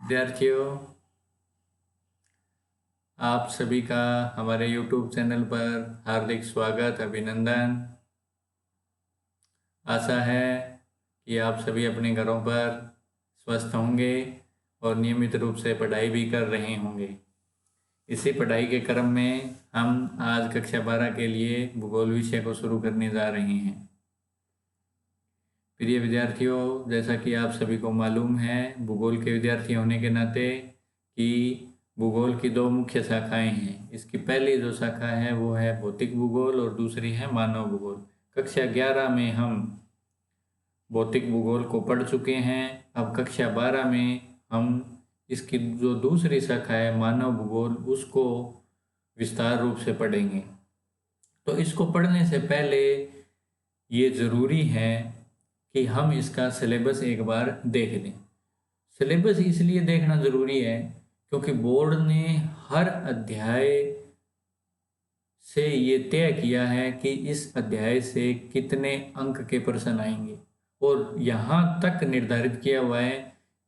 विद्यार्थियों, आप सभी का हमारे YouTube चैनल पर हार्दिक स्वागत, अभिनंदन। आशा है कि आप सभी अपने घरों पर स्वस्थ होंगे और नियमित रूप से पढ़ाई भी कर रहे होंगे। इसी पढ़ाई के क्रम में हम आज कक्षा 12 के लिए भूगोल विषय को शुरू करने जा रहे हैं। प्रिय विद्यार्थियों, जैसा कि आप सभी को मालूम है, भूगोल के विद्यार्थी होने के नाते कि भूगोल की दो मुख्य शाखाएं हैं। इसकी पहली जो शाखा है वो है भौतिक भूगोल और दूसरी है मानव भूगोल। कक्षा 11 में हम भौतिक भूगोल को पढ़ चुके हैं। अब कक्षा 12 में हम इसकी जो दूसरी शाखा है मानव भूगोल, उसको विस्तार रूप से पढ़ेंगे। तो इसको पढ़ने से पहले ये ज़रूरी है कि हम इसका सिलेबस एक बार देख लें। सिलेबस इसलिए देखना ज़रूरी है क्योंकि बोर्ड ने हर अध्याय से ये तय किया है कि इस अध्याय से कितने अंक के प्रश्न आएंगे, और यहाँ तक निर्धारित किया हुआ है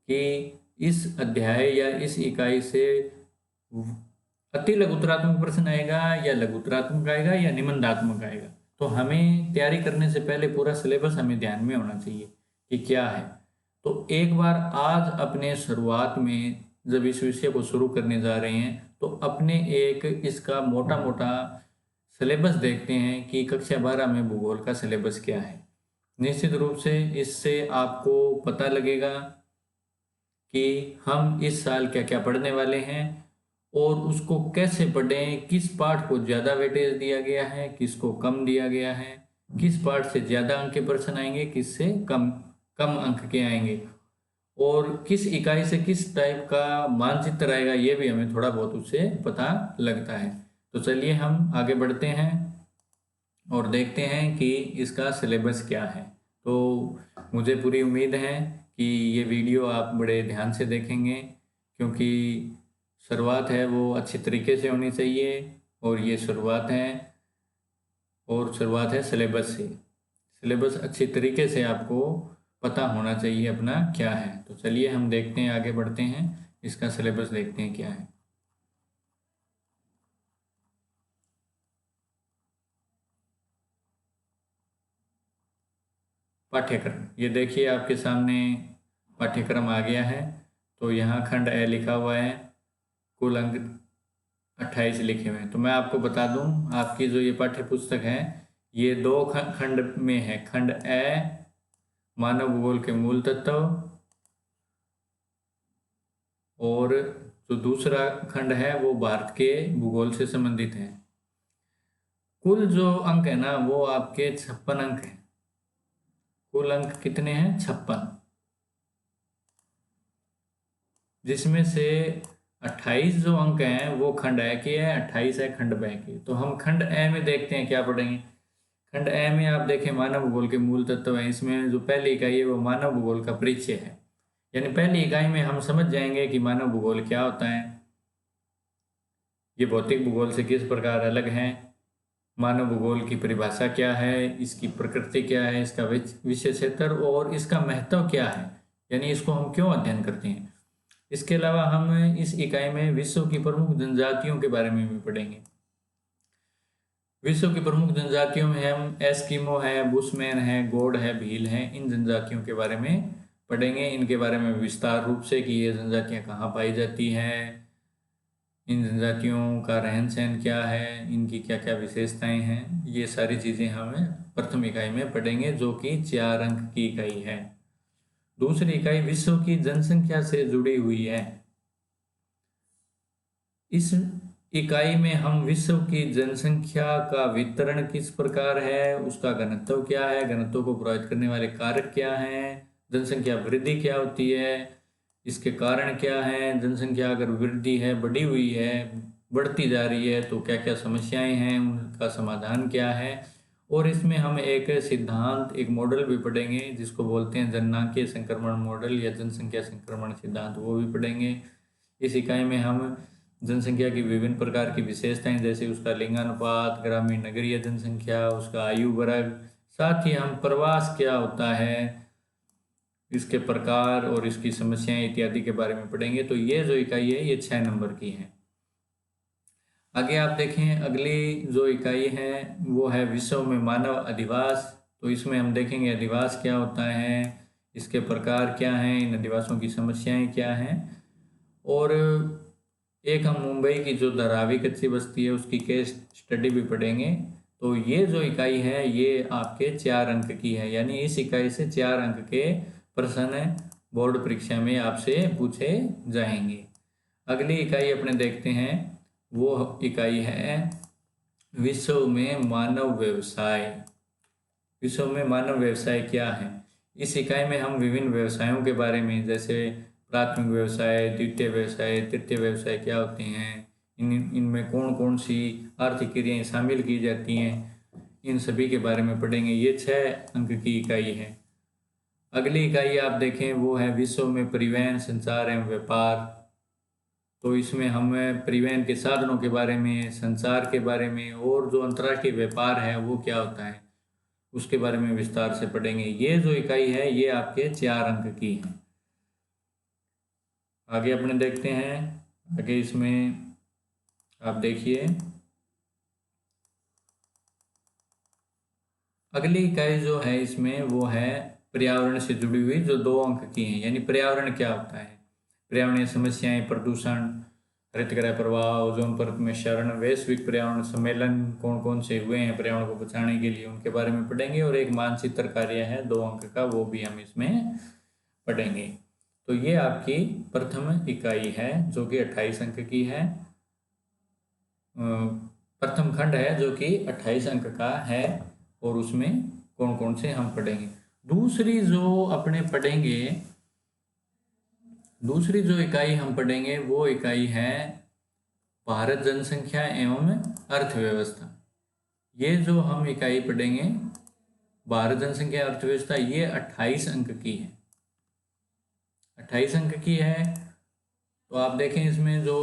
कि इस अध्याय या इस इकाई से अति लघुतरात्मक प्रश्न आएगा या लघुतरात्मक आएगा या निबंधात्मक आएगा। तो हमें तैयारी करने से पहले पूरा सिलेबस हमें ध्यान में होना चाहिए कि क्या है। तो एक बार आज अपने शुरुआत में जब इस विषय को शुरू करने जा रहे हैं तो अपने एक इसका मोटा मोटा सिलेबस देखते हैं कि कक्षा 12 में भूगोल का सिलेबस क्या है। निश्चित रूप से इससे आपको पता लगेगा कि हम इस साल क्या क्या पढ़ने वाले हैं और उसको कैसे पढ़ें, किस पार्ट को ज़्यादा वेटेज दिया गया है, किसको कम दिया गया है, किस पार्ट से ज़्यादा अंक के प्रश्न आएंगे, किससे कम कम अंक के आएंगे, और किस इकाई से किस टाइप का मानचित्र आएगा, ये भी हमें थोड़ा बहुत उससे पता लगता है। तो चलिए हम आगे बढ़ते हैं और देखते हैं कि इसका सिलेबस क्या है। तो मुझे पूरी उम्मीद है कि ये वीडियो आप बड़े ध्यान से देखेंगे, क्योंकि शुरुआत है वो अच्छी तरीके से होनी चाहिए, और ये शुरुआत है सिलेबस से। सिलेबस अच्छी तरीके से आपको पता होना चाहिए अपना क्या है। तो चलिए हम देखते हैं, आगे बढ़ते हैं, इसका सिलेबस देखते हैं क्या है। पाठ्यक्रम, ये देखिए आपके सामने पाठ्यक्रम आ गया है। तो यहाँ खंड ए लिखा हुआ है, कुल अंक 28 लिखे हुए हैं। तो मैं आपको बता दूं, आपकी जो ये पाठ्य पुस्तक है ये दो खंड में है। खंड ए मानव भूगोल के मूल तत्व, और जो दूसरा खंड है वो भारत के भूगोल से संबंधित है। कुल जो अंक है ना वो आपके 56 अंक हैं। कुल अंक कितने हैं? 56, जिसमें से 28 जो अंक हैं वो खंड ए के है, 28 है खंड बे के। तो हम खंड ए में देखते हैं क्या पढ़ेंगे। खंड ए में आप देखें मानव भूगोल के मूल तत्व हैं। इसमें जो पहली इकाई है वो मानव भूगोल का परिचय है। यानी पहली इकाई में हम समझ जाएंगे कि मानव भूगोल क्या होता है, ये भौतिक भूगोल से किस प्रकार अलग है, मानव भूगोल की परिभाषा क्या है, इसकी प्रकृति क्या है, इसका विषय क्षेत्र और इसका महत्व क्या है, यानी इसको हम क्यों अध्ययन करते हैं। इसके अलावा हम इस इकाई में विश्व की प्रमुख जनजातियों के बारे में भी पढ़ेंगे। विश्व की प्रमुख जनजातियों में हम एस्किमो है, बुशमैन है, गोंड है, भील है, इन जनजातियों के बारे में पढ़ेंगे। इनके बारे में विस्तार रूप से कि ये जनजातियाँ कहाँ पाई जाती हैं, इन जनजातियों का रहन सहन क्या है, इनकी क्या क्या विशेषताएं हैं, ये सारी चीज़ें हमें प्रथम इकाई में पढ़ेंगे, जो कि 4 अंक की इकाई है। दूसरी इकाई विश्व की जनसंख्या से जुड़ी हुई है। इस इकाई में हम विश्व की जनसंख्या का वितरण किस प्रकार है, उसका घनत्व क्या है, घनत्व को प्रभावित करने वाले कारक क्या हैं, जनसंख्या वृद्धि क्या होती है, इसके कारण क्या हैं, जनसंख्या अगर वृद्धि है, बढ़ी हुई है, बढ़ती जा रही है तो क्या क्या समस्याएं हैं, उनका समाधान क्या है। और इसमें हम एक सिद्धांत, एक मॉडल भी पढ़ेंगे जिसको बोलते हैं जननांकीय संक्रमण मॉडल या जनसंख्या संक्रमण सिद्धांत, वो भी पढ़ेंगे। इस इकाई में हम जनसंख्या की विभिन्न प्रकार की विशेषताएं, जैसे उसका लिंगानुपात, ग्रामीण नगरीय जनसंख्या, उसका आयु वर्ग, साथ ही हम प्रवास क्या होता है, इसके प्रकार और इसकी समस्याएं इत्यादि के बारे में पढ़ेंगे। तो ये जो इकाई है ये 6 नंबर की है। आगे आप देखें, अगली जो इकाई है वो है विश्व में मानव अधिवास। तो इसमें हम देखेंगे अधिवास क्या होता है, इसके प्रकार क्या हैं, इन अधिवासों की समस्याएं क्या हैं, और एक हम मुंबई की जो धारावी कच्ची बस्ती है उसकी केस स्टडी भी पढ़ेंगे। तो ये जो इकाई है ये आपके 4 अंक की है, यानी इस इकाई से 4 अंक के प्रश्न बोर्ड परीक्षा में आपसे पूछे जाएंगे। अगली इकाई अपने देखते हैं, वो इकाई है विश्व में मानव व्यवसाय। विश्व में मानव व्यवसाय क्या है? इस इकाई में हम विभिन्न व्यवसायों के बारे में, जैसे प्राथमिक व्यवसाय, द्वितीय व्यवसाय, तृतीय व्यवसाय क्या होते हैं, इनमें कौन कौन सी आर्थिक क्रियाएं शामिल की जाती हैं, इन सभी के बारे में पढ़ेंगे। ये 6 अंक की इकाई है। अगली इकाई आप देखें वो है विश्व में परिवहन, संचार एवं व्यापार। तो इसमें हम परिवहन के साधनों के बारे में, संचार के बारे में, और जो अंतर्राष्ट्रीय व्यापार है वो क्या होता है उसके बारे में विस्तार से पढ़ेंगे। ये जो इकाई है ये आपके 4 अंक की है। आगे अपने देखते हैं, आगे इसमें आप देखिए, अगली इकाई जो है इसमें वो है पर्यावरण से जुड़ी हुई, जो 2 अंक की है। यानी पर्यावरण क्या होता है, पर्यावरणीय समस्याएं, प्रदूषण, हरितगृह प्रभाव, ओजोन परत में क्षरण, वैश्विक पर्यावरण सम्मेलन कौन कौन से हुए हैं पर्यावरण को बचाने के लिए, उनके बारे में पढ़ेंगे। और एक मानचित्र कार्य है 2 अंक का, वो भी हम इसमें पढ़ेंगे। तो ये आपकी प्रथम इकाई है जो कि 28 अंक की है। प्रथम खंड है जो कि 28 अंक का है, और उसमें कौन कौन से हम पढ़ेंगे। दूसरी जो इकाई हम पढ़ेंगे वो इकाई है भारत जनसंख्या एवं अर्थव्यवस्था। ये जो हम इकाई पढ़ेंगे भारत जनसंख्या अर्थव्यवस्था, ये 28 अंक की है। 28 अंक की है। तो आप देखें इसमें जो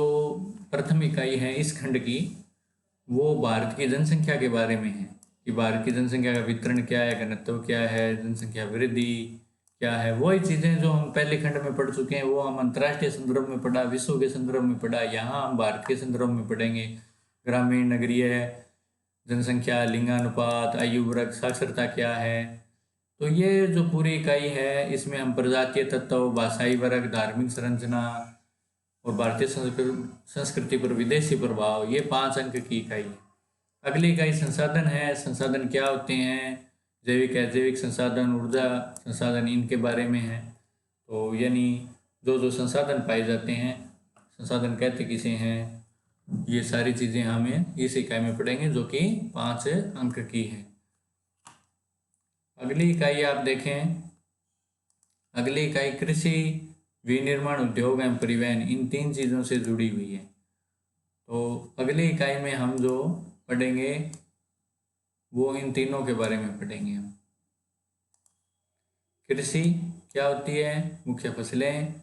प्रथम इकाई है इस खंड की, वो भारत की जनसंख्या के बारे में है कि भारत की जनसंख्या का वितरण क्या है, घनत्व क्या है, जनसंख्या वृद्धि क्या है। वही चीज़ें जो हम पहले खंड में पढ़ चुके हैं वो हम अंतर्राष्ट्रीय संदर्भ में पढ़ा, विश्व के संदर्भ में पढ़ा, यहाँ हम भारत के संदर्भ में पढ़ेंगे। ग्रामीण, नगरीय जनसंख्या, लिंगानुपात, आयु वर्ग, साक्षरता क्या है। तो ये जो पूरी इकाई है इसमें हम प्रजातीय तत्व, भाषाई वर्ग, धार्मिक संरचना और भारतीय संस्कृति पर विदेशी प्रभाव, ये 5 अंक की इकाई है। अगली इकाई संसाधन है। संसाधन क्या होते हैं, जैविक अजैविक संसाधन, ऊर्जा संसाधन, इनके बारे में है। तो यानी जो संसाधन पाए जाते हैं, संसाधन कहते किसे हैं, ये सारी चीज़ें हमें इस इकाई में पढ़ेंगे जो कि 5 अंक की है। अगली इकाई आप देखें, अगली इकाई कृषि, विनिर्माण उद्योग एवं परिवहन, इन 3 चीज़ों से जुड़ी हुई है। तो अगली इकाई में हम जो पढ़ेंगे वो इन तीनों के बारे में पढ़ेंगे हम। कृषि क्या होती है, मुख्य फसलें,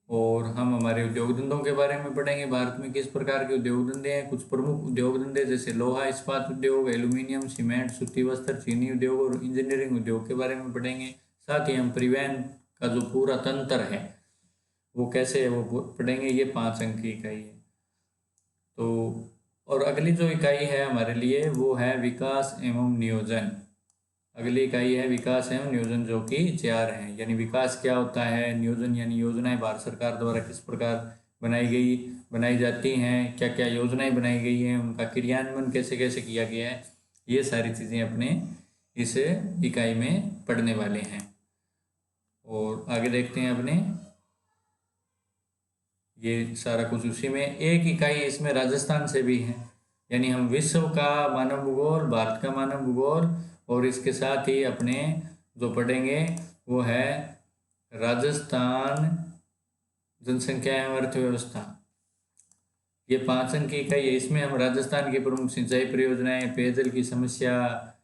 और हम हमारे उद्योग धंधों के बारे में पढ़ेंगे। भारत में किस प्रकार के उद्योग धंधे हैं, कुछ प्रमुख उद्योग धंधे जैसे लोहा इस्पात उद्योग, एल्यूमिनियम, सीमेंट, सूती वस्त्र, चीनी उद्योग और इंजीनियरिंग उद्योग के बारे में पढ़ेंगे। साथ ही हम परिवहन का जो पूरा तंत्र है वो कैसे है वो पढ़ेंगे। ये 5 अंक की इकाई है। तो और अगली जो इकाई है हमारे लिए वो है विकास एवं नियोजन। अगली इकाई है विकास एवं नियोजन जो कि 4 है। यानी विकास क्या होता है, नियोजन यानी योजनाएं भारत सरकार द्वारा किस प्रकार बनाई जाती हैं, क्या क्या योजनाएं बनाई गई हैं, उनका क्रियान्वयन कैसे कैसे किया गया है, ये सारी चीज़ें अपने इस इकाई में पढ़ने वाले हैं। और आगे देखते हैं अपने, ये सारा कुछ उसी में। एक इकाई इसमें राजस्थान से भी है। यानी हम विश्व का मानव भूगोल, भारत का मानव भूगोल, और इसके साथ ही अपने जो पढ़ेंगे वो है राजस्थान जनसंख्या एवं अर्थव्यवस्था। ये 5 अंक की इकाई है। इसमें हम राजस्थान की प्रमुख सिंचाई परियोजनाएं, पेयजल की समस्या,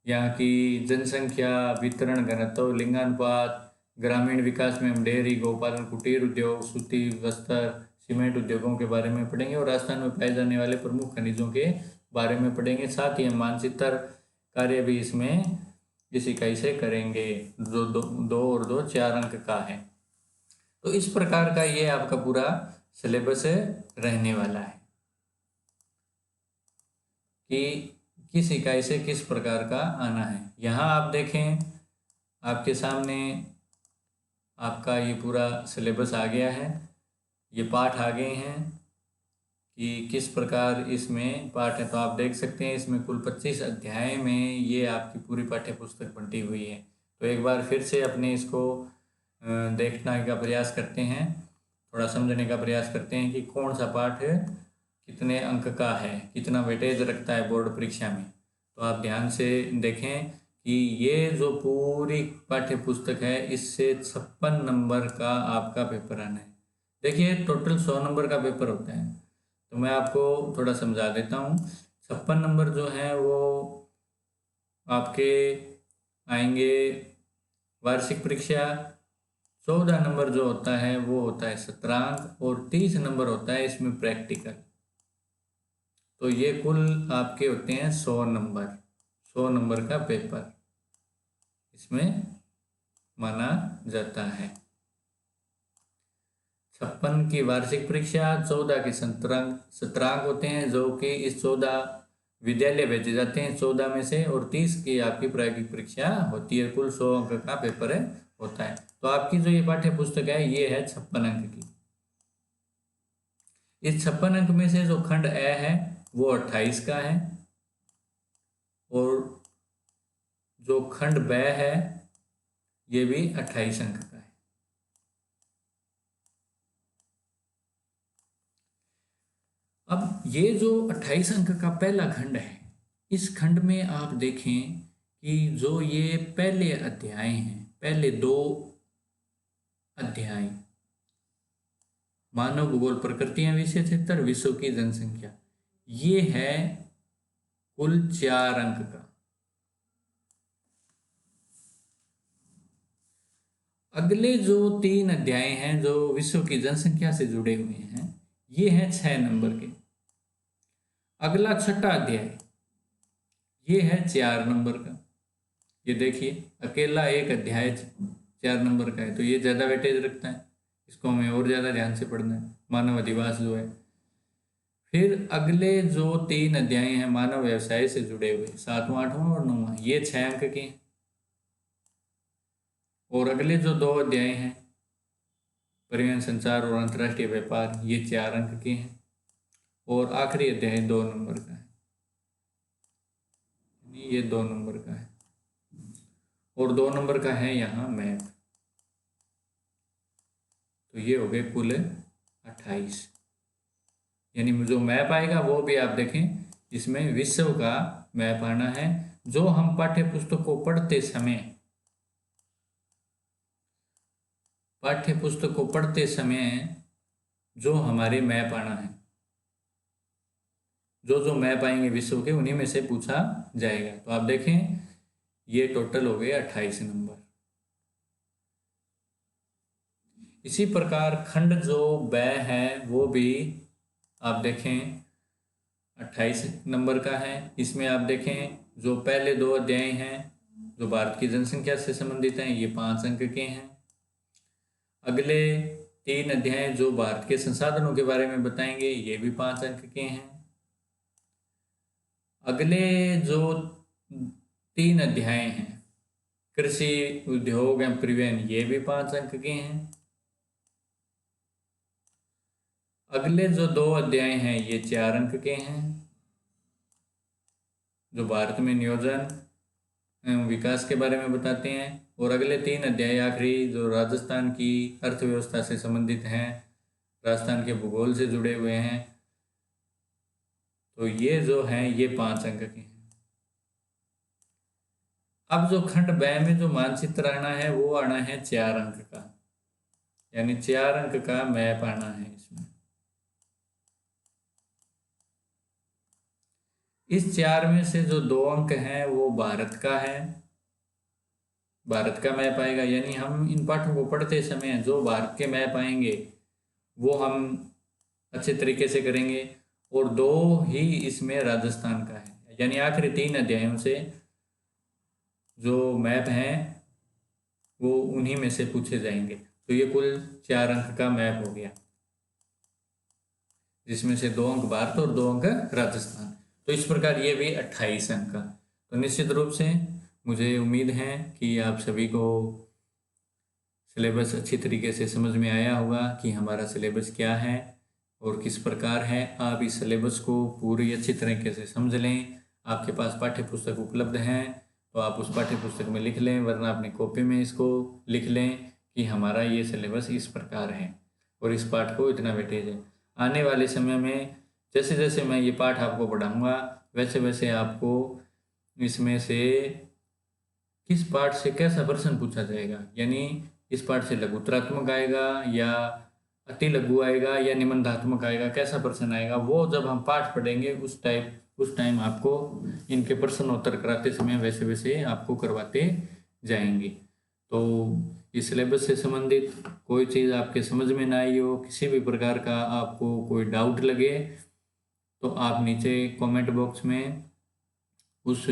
यहाँ की जनसंख्या, वितरण, घनत्व, लिंगानुपात, ग्रामीण विकास में हम डेयरी, गौपालन, कुटीर उद्योग, सूती वस्त्र, सीमेंट उद्योगों के बारे में पढ़ेंगे। और राजस्थान में पाए जाने वाले प्रमुख खनिजों के बारे में पढ़ेंगे। साथ ही हम मानचित्र कार्य भी इसमें इस इकाई से करेंगे, जो दो और दो 4 अंक का है। तो इस प्रकार का ये आपका पूरा सिलेबस रहने वाला है कि किस इकाई से किस प्रकार का आना है। यहाँ आप देखें, आपके सामने आपका ये पूरा सिलेबस आ गया है, ये पाठ आ गए हैं कि किस प्रकार इसमें पाठ है। तो आप देख सकते हैं इसमें कुल 25 अध्याय में ये आपकी पूरी पाठ्य पुस्तक बंटी हुई है। तो एक बार फिर से अपने इसको देखने का प्रयास करते हैं, थोड़ा समझने का प्रयास करते हैं कि कौन सा पाठ कितने अंक का है, कितना वेटेज रखता है बोर्ड परीक्षा में। तो आप ध्यान से देखें कि ये जो पूरी पाठ्य पुस्तक है, इससे 56 नंबर का आपका पेपर आना है। देखिए टोटल 100 नंबर का पेपर होता है, तो मैं आपको थोड़ा समझा देता हूँ। 56 नंबर जो हैं वो आपके आएंगे वार्षिक परीक्षा। 14 नंबर जो होता है वो होता है सत्रांक, और 30 नंबर होता है इसमें प्रैक्टिकल। तो ये कुल आपके होते हैं 100 नंबर, 100 नंबर का पेपर इसमें माना जाता है। 56 की वार्षिक परीक्षा, 14 के सत्रांक होते हैं जो कि इस 14 विद्यालय भेजे जाते हैं 14 में से, और 30 की आपकी प्रायोगिक परीक्षा होती है। कुल 100 अंक का पेपर होता है। तो आपकी जो ये पाठ्य पुस्तक है ये है 56 अंक की। इस 56 अंक में से जो खंड ए है वो 28 का है, और जो खंड ब है ये भी 28 अंक का है। अब ये जो 28 अंक का पहला खंड है, इस खंड में आप देखें कि जो ये पहले अध्याय हैं, पहले 2 अध्याय, मानव भूगोल प्रकृतियां विषय 76, विश्व की जनसंख्या, ये है कुल 4 अंक का। अगले जो 3 अध्याय हैं जो विश्व की जनसंख्या से जुड़े हुए हैं, ये हैं 6 नंबर के। अगला छठा अध्याय ये है 4 नंबर का। ये देखिए अकेला एक अध्याय 4 नंबर का है, तो ये ज़्यादा वेटेज रखता है, इसको हमें और ज़्यादा ध्यान से पढ़ना है। मानव अधिवास जो है, फिर अगले जो 3 अध्याय हैं मानव व्यवसाय से जुड़े हुए, 7वां 8वां और 9वां, ये 6 अंक के हैं। और अगले जो 2 अध्याय हैं परिवहन संचार और अंतर्राष्ट्रीय व्यापार, ये 4 अंक के हैं। और आखिरी अध्याय 2 नंबर का है, ये 2 नंबर का है। और 2 नंबर का है यहाँ मैप। तो ये हो गए कुल 28। यानी जो मैप आएगा वो भी आप देखें, इसमें विश्व का मैप आना है। जो हम पाठ्य पुस्तक को पढ़ते समय जो हमारे मैप आना है, जो मैप आएंगे विश्व के, उन्हीं में से पूछा जाएगा। तो आप देखें ये टोटल हो गए 28 नंबर। इसी प्रकार खंड जो ब है वो भी आप देखें 28 नंबर का है। इसमें आप देखें जो पहले 2 अध्याय हैं जो भारत की जनसंख्या से संबंधित हैं, ये 5 अंक के हैं। अगले 3 अध्याय जो भारत के संसाधनों के बारे में बताएंगे, ये भी 5 अंक के हैं। अगले जो 3 अध्याय हैं कृषि, उद्योग एवं परिवहन, ये भी 5 अंक के हैं। अगले जो 2 अध्याय हैं ये 4 अंक के हैं, जो भारत में नियोजन एवं विकास के बारे में बताते हैं। और अगले 3 अध्याय आखिरी जो राजस्थान की अर्थव्यवस्था से संबंधित हैं, राजस्थान के भूगोल से जुड़े हुए हैं, तो ये जो हैं ये 5 अंक के हैं। अब जो खंड ब में जो मानचित्र आना है वो आना है 4 अंक का, यानी 4 अंक का मैप आना है इसमें। इस 4 में से जो 2 अंक हैं वो भारत का है, भारत का मैप आएगा। यानी हम इन पाठों को पढ़ते समय जो भारत के मैप आएंगे वो हम अच्छे तरीके से करेंगे। और 2 ही इसमें राजस्थान का है, यानी आखिरी 3 अध्यायों से जो मैप हैं वो उन्हीं में से पूछे जाएंगे। तो ये कुल 4 अंक का मैप हो गया, जिसमें से 2 अंक भारत और 2 अंक राजस्थान। तो इस प्रकार ये भी 28 अंक का। तो निश्चित रूप से मुझे उम्मीद है कि आप सभी को सिलेबस अच्छी तरीके से समझ में आया होगा कि हमारा सिलेबस क्या है और किस प्रकार है। आप इस सिलेबस को पूरी अच्छी तरीके से समझ लें। आपके पास पाठ्य पुस्तक उपलब्ध हैं तो आप उस पाठ्य पुस्तक में लिख लें, वरना अपनी कॉपी में इसको लिख लें कि हमारा ये सिलेबस इस प्रकार है और इस पाठ को इतना वेटेज है। आने वाले समय में जैसे जैसे मैं ये पाठ आपको पढ़ाऊँगा वैसे वैसे आपको इसमें से किस पाठ से कैसा प्रश्न पूछा जाएगा, यानी इस पाठ से लघुत्तरात्मक आएगा या अति लघु आएगा या निबंधात्मक आएगा, कैसा प्रश्न आएगा, वो जब हम पाठ पढ़ेंगे उस टाइम आपको इनके प्रश्न उत्तर कराते समय वैसे वैसे आपको करवाते जाएंगे। तो इस सिलेबस से संबंधित कोई चीज़ आपके समझ में ना आई हो, किसी भी प्रकार का आपको कोई डाउट लगे तो आप नीचे कमेंट बॉक्स में उस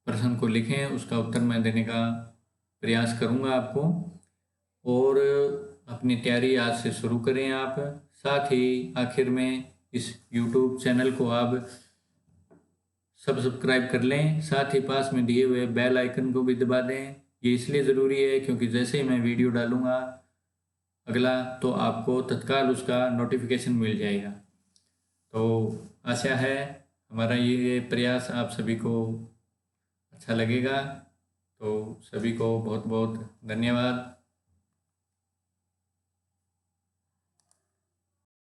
प्रश्न को लिखें, उसका उत्तर मैं देने का प्रयास करूंगा आपको। और अपनी तैयारी आज से शुरू करें आप। साथ ही आखिर में इस YouTube चैनल को आप सब्सक्राइब कर लें, साथ ही पास में दिए हुए बेल आइकन को भी दबा दें। ये इसलिए ज़रूरी है क्योंकि जैसे ही मैं वीडियो डालूंगा अगला तो आपको तत्काल उसका नोटिफिकेशन मिल जाएगा। तो आशा है हमारा ये प्रयास आप सभी को अच्छा लगेगा। तो सभी को बहुत बहुत धन्यवाद।